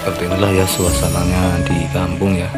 seperti inilah ya suasananya di kampung ya.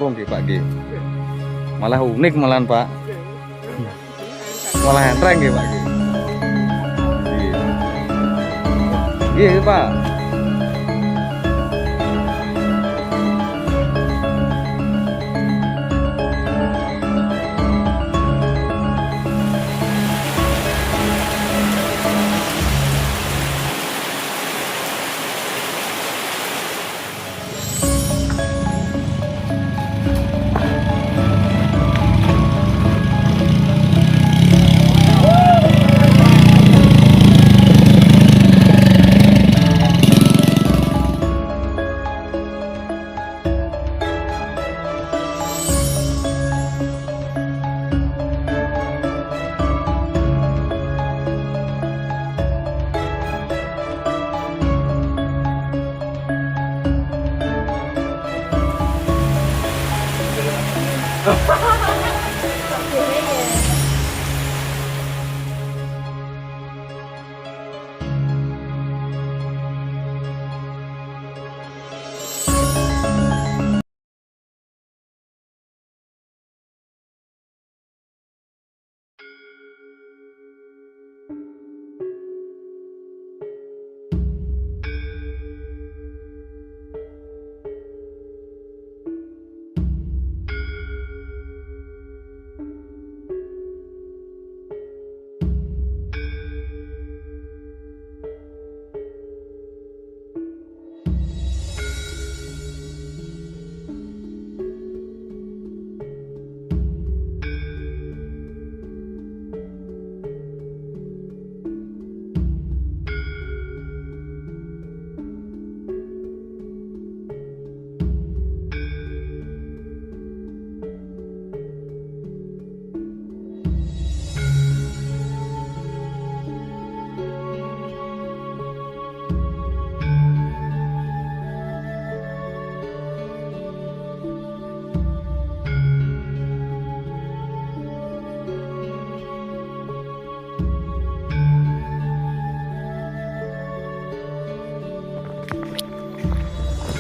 Nggih Pak nggih. Malah unik malahan Pak. Malah entreng nggih Pak nggih. Nggih Pak.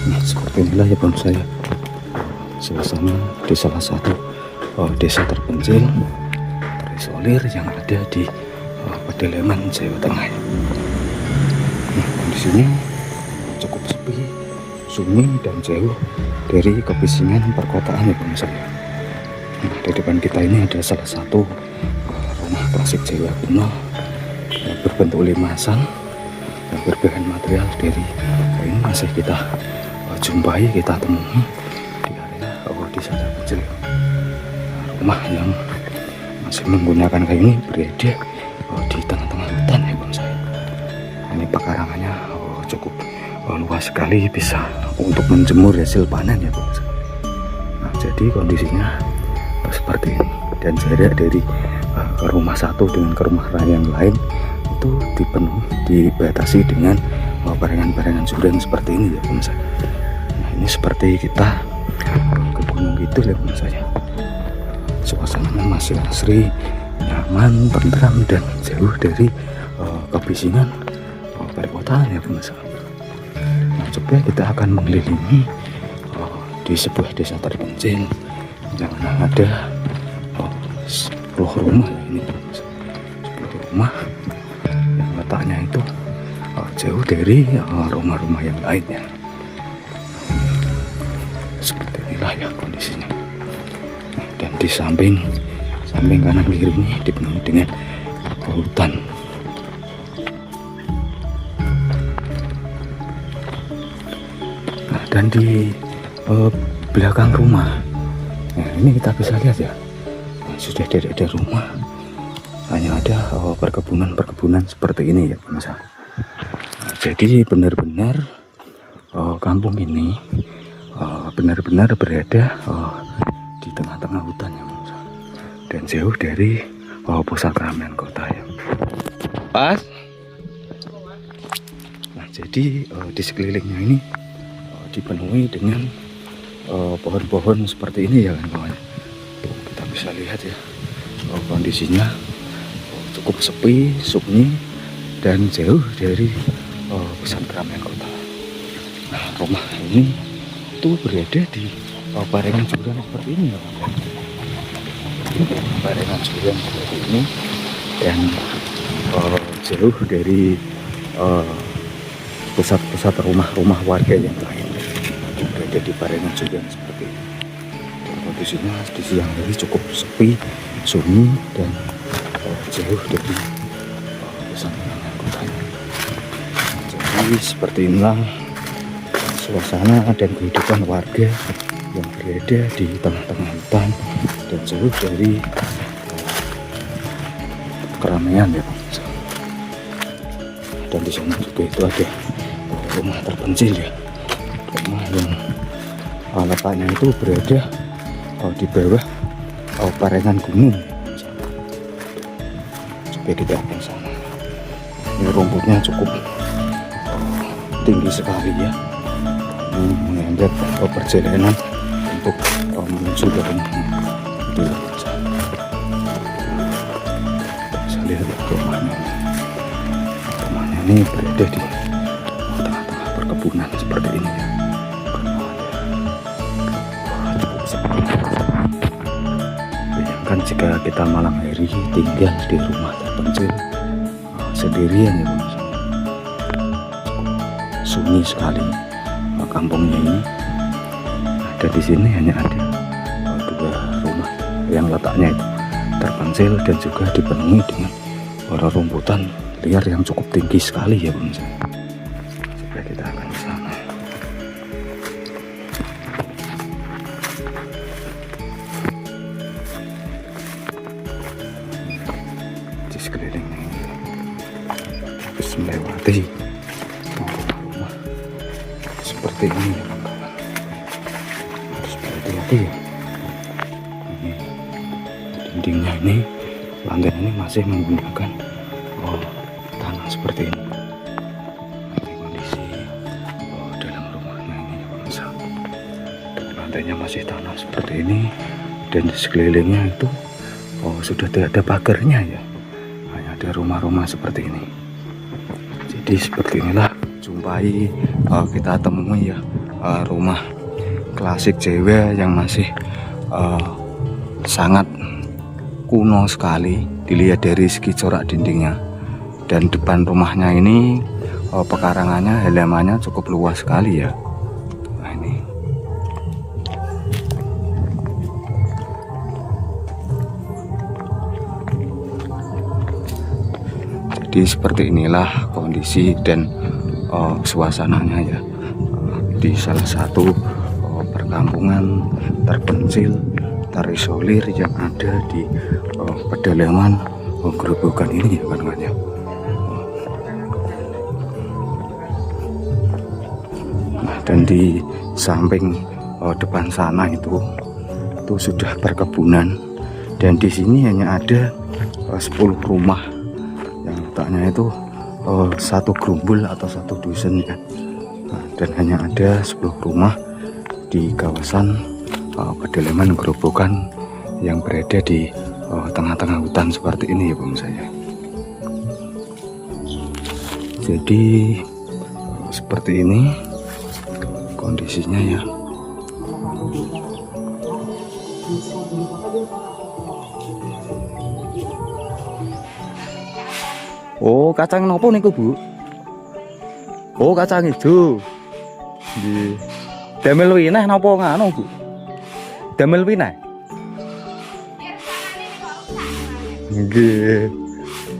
Nah, seperti inilah ya bonsai ya suasana di salah satu desa terpencil terisolir yang ada di Pedalaman, Jawa Tengah. Nah, kondisinya cukup sepi, sunyi dan jauh dari kebisingan perkotaan ya bonsai. Nah, di depan kita ini ada salah satu rumah klasik Jawa kuno yang berbentuk limasan yang berbahan material dari kain masih kita jumpai, kita temui di area desa terpencil. Rumah yang masih menggunakan kayu ini berada di tengah-tengah hutan ya bonsai. Ini pekarangannya cukup luas sekali, bisa untuk menjemur hasil panen ya bonsai. Nah, jadi kondisinya seperti ini, dan jarak dari ke rumah satu dengan ke rumah yang lain itu dibatasi dengan barengan-barengan suren seperti ini ya bonsai. ini seperti kita ke gunung gitu ya teman saya. Suasananya masih asri, nyaman, tentram, dan jauh dari kebisingan perkotaan ya teman saya. Nah, coba kita akan mengelilingi di sebuah desa terpencil yang ada 10 rumah ya ini, 10 rumah yang letaknya itu jauh dari rumah-rumah yang lainnya. Seperti inilah ya kondisinya. Dan di samping kanan kiri ini dipenuhi dengan hutan. Nah, dan di belakang rumah, nah ini kita bisa lihat ya, sudah tidak ada rumah, hanya ada perkebunan seperti ini ya pemirsa. Jadi benar-benar kampung ini benar-benar berada di tengah-tengah hutan ya pemirsa, dan jauh dari pusat keramaian kota ya. Pas. Nah, jadi di sekelilingnya ini dipenuhi dengan pohon-pohon seperti ini ya kan kawan. Kita bisa lihat ya kondisinya cukup sepi, sunyi, dan jauh dari pusat keramaian kota. Nah, rumah ini tuh berada di barengan jurang seperti ini ya kawan. Barengan jurang seperti ini, dan jauh dari pusat-pusat rumah-rumah warga yang lain. Berada di barengan jurang seperti ini. Dan kondisinya di siang hari cukup sepi, sunyi, dan jauh dari pusat keramaian kotanya. Jadi seperti inilah suasana dan kehidupan warga yang berada di tengah-tengah hutan dan jauh dari keramaian ya. Dan di sana juga itu ada rumah terpencil ya, rumah yang letaknya itu berada di bawah barengan gunung. Coba kita ke sana. Ini rumputnya cukup tinggi sekali ya. Ini mengendat perjalanan untuk menuju ke rumahnya. Itu ya. Bisa lihat rumahnya. Rumahnya ini berada di tengah-tengah perkebunan seperti ini ya. Bayangkan jika kita malam hari tinggal di rumah terpencil sendirian ya pemirsa. Sunyi sekali kampungnya ini. Dan di sini hanya ada 2 rumah yang letaknya itu terpencil dan juga dipenuhi dengan rumputan liar yang cukup tinggi sekali ya pemirsa. Coba kita akan ke sana. Di sekelilingnya ini terus melewati rumah-rumah seperti ini ya kawan-kawan. Harus berhati-hati ya. Ini dindingnya ini, lantai ini masih menggunakan tanah seperti ini. Ini kondisi dalam rumahnya ini ya pemirsa. Lantainya masih tanah seperti ini, dan di sekelilingnya itu sudah tidak ada pagarnya ya, hanya ada rumah-rumah seperti ini. Jadi seperti inilah jumpai kita temui ya rumah klasik Jawa yang masih sangat kuno sekali dilihat dari segi corak dindingnya. Dan depan rumahnya ini pekarangannya, halamannya cukup luas sekali ya. Nah ini jadi seperti inilah kondisi dan suasananya ya di salah satu perkampungan terpencil terisolir yang ada di pedalaman Grobogan ini ya kawan-kawan. Nah, dan di samping depan sana itu sudah perkebunan, dan di sini hanya ada 10 rumah yang letaknya itu satu gerumbul atau satu dusun ya. Nah, dan hanya ada 10 rumah di kawasan pedalaman Grobogan yang berada di tengah-tengah hutan seperti ini ya pemirsa ya. Jadi seperti ini kondisinya ya. Oh, kacang nopo niku, Bu? Oh, kacang hijau. Nggih. Damel wineh napa nganu, Bu? Damel wineh. Nggih.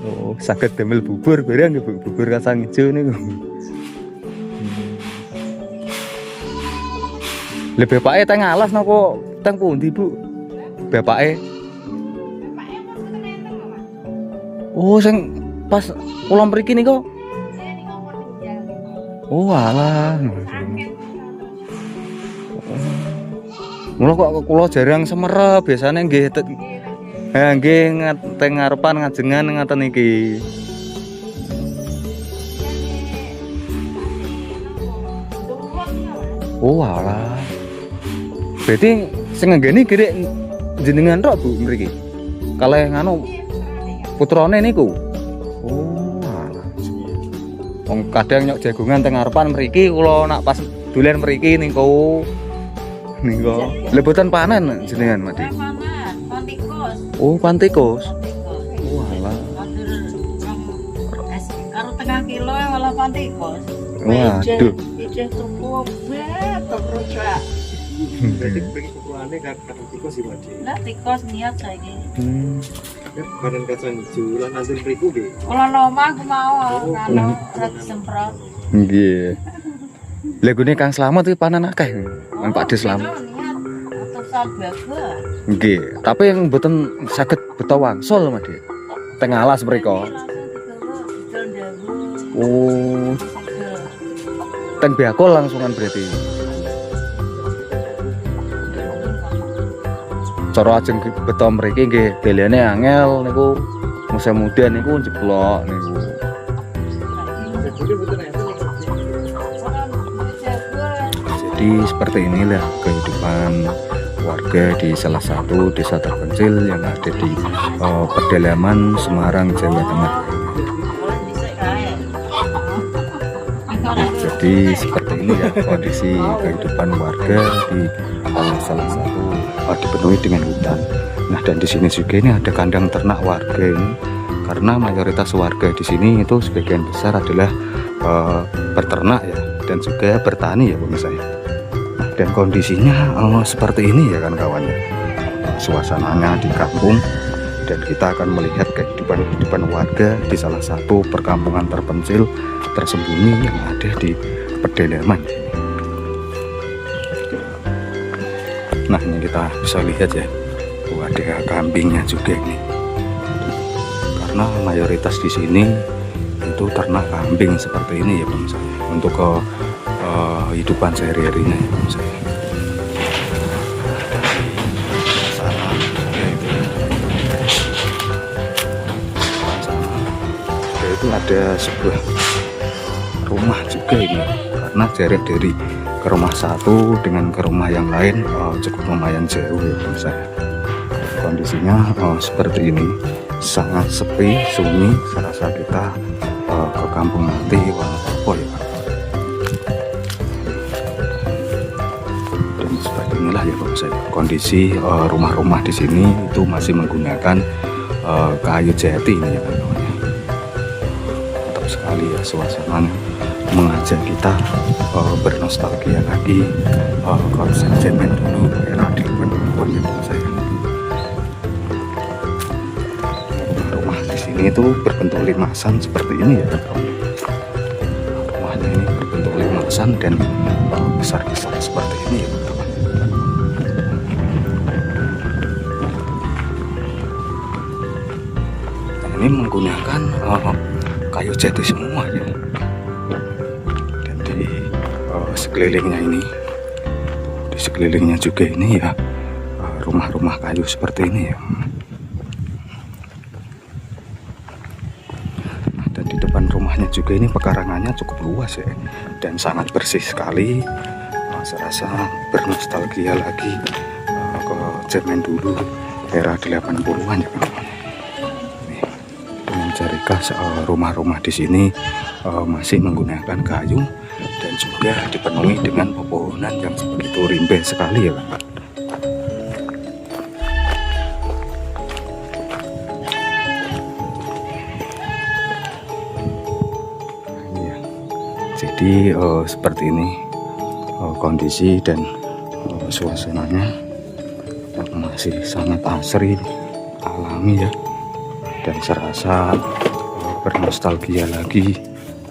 Oh, saged damel bubur bareng nggih, Bu. Bubur kacang hijau niku. Lha bapake teng alas napa teng pundi, Bu? Bapake. Oh, sing pas kula mriki niku. Oh, alah. Mula kok kula jarang semerep, biasane nggih nggih teng ngarepan ngajengan ngaten iki. Oh, alah. Berarti sing nggene gerek jenengan tok, Bu, mriki. Kalih nganu putrane niku. Oh, alah. Wong kadang nyok jagongan teng ngarepan mriki kula nak pas dolen mriki niku. Niku. Lha boten panen jenengan, Mati? Pantikus. Oh, pantikus. Oh, alah. Karo tengah kilo malah pantikus. Waduh. Ijeh tuku bet terus. Jadi pergi kukulannya karena tikus sih Mati. Lah tikus niat saiki. Badan kacang hijau lan hasil beriku be. Kula lomah aku mau ngono rada semprot. Nggih. Lha gune Kang Slamet iki panen akeh. Kang Pak Des Slamet. Atau sal bagus. Nggih, tapi yang mboten saged beto wangsul, Mas. Teng alas mriko. Oh, teng Bakul langsungan berarti. Cara ajeng beto mriki nggih delene angel niku. Musim muda niku jeblok niku. Jadi betul ya. Jadi seperti inilah kehidupan warga di salah satu desa terpencil yang ada di pedalaman Semarang, Jawa Tengah. Jadi seperti ini ya kondisi kehidupan warga di salah satu dipenuhi dengan hutan. Nah, dan di sini juga ini ada kandang ternak warga ini, karena mayoritas warga di sini itu sebagian besar adalah berternak ya, dan juga bertani ya pemirsa ya. Dan kondisinya seperti ini ya kan kawannya, suasananya di kampung, dan kita akan melihat kehidupan warga di salah satu perkampungan terpencil tersembunyi yang ada di pedalaman. Nah, ini kita bisa lihat ya, ada kambingnya juga ini, karena mayoritas di sini itu ternak kambing seperti ini ya pemirsa, untuk kehidupan sehari-harinya ya pemirsa. Itu ada sebuah rumah juga ini, karena jarak dari ke rumah satu dengan ke rumah yang lain cukup lumayan jauh ya pemirsa. Kondisinya seperti ini, sangat sepi, sunyi. Saya rasa kita ke kampung nanti Wonosobo ya. Dan seperti inilah ya pemirsa, kondisi rumah-rumah di sini itu masih menggunakan kayu jati ini ya kan. Mantap sekali ya suasananya, mengajak kita bernostalgia lagi konsep zaman dulu era di depan ya saya. Rumah di sini itu berbentuk limasan seperti ini ya kan. Rumahnya ini berbentuk limasan dan besar-besar seperti ini ya teman-teman. Dan ini menggunakan kayu jati semua ya. Dan di sekelilingnya ini, di sekelilingnya juga ini ya rumah-rumah kayu seperti ini ya. Dan di depan rumahnya juga ini pekarangannya cukup luas ya, dan sangat bersih sekali, serasa bernostalgia lagi ke zaman dulu era 80-an ya kawan. Dengan ciri khas rumah-rumah di sini masih menggunakan kayu dan juga dipenuhi dengan pepohonan yang begitu rimbe sekali ya kawan. Jadi seperti ini kondisi dan suasananya masih sangat asri, alami ya, dan serasa bernostalgia lagi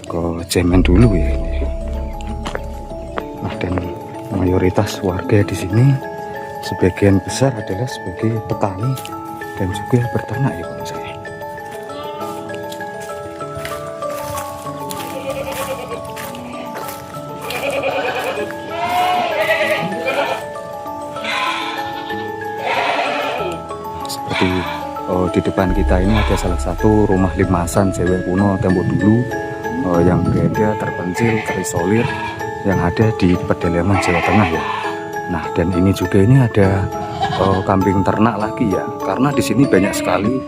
ke zaman dulu ya ini. Nah, dan mayoritas warga di sini sebagian besar adalah sebagai petani dan juga berternak ya kawan saya. Seperti di depan kita ini ada salah satu rumah limasan cewek kuno tempo dulu yang berada terpencil terisolir yang ada di pedalaman Jawa Tengah ya. Nah, dan ini juga ini ada kambing ternak lagi ya, karena di sini banyak sekali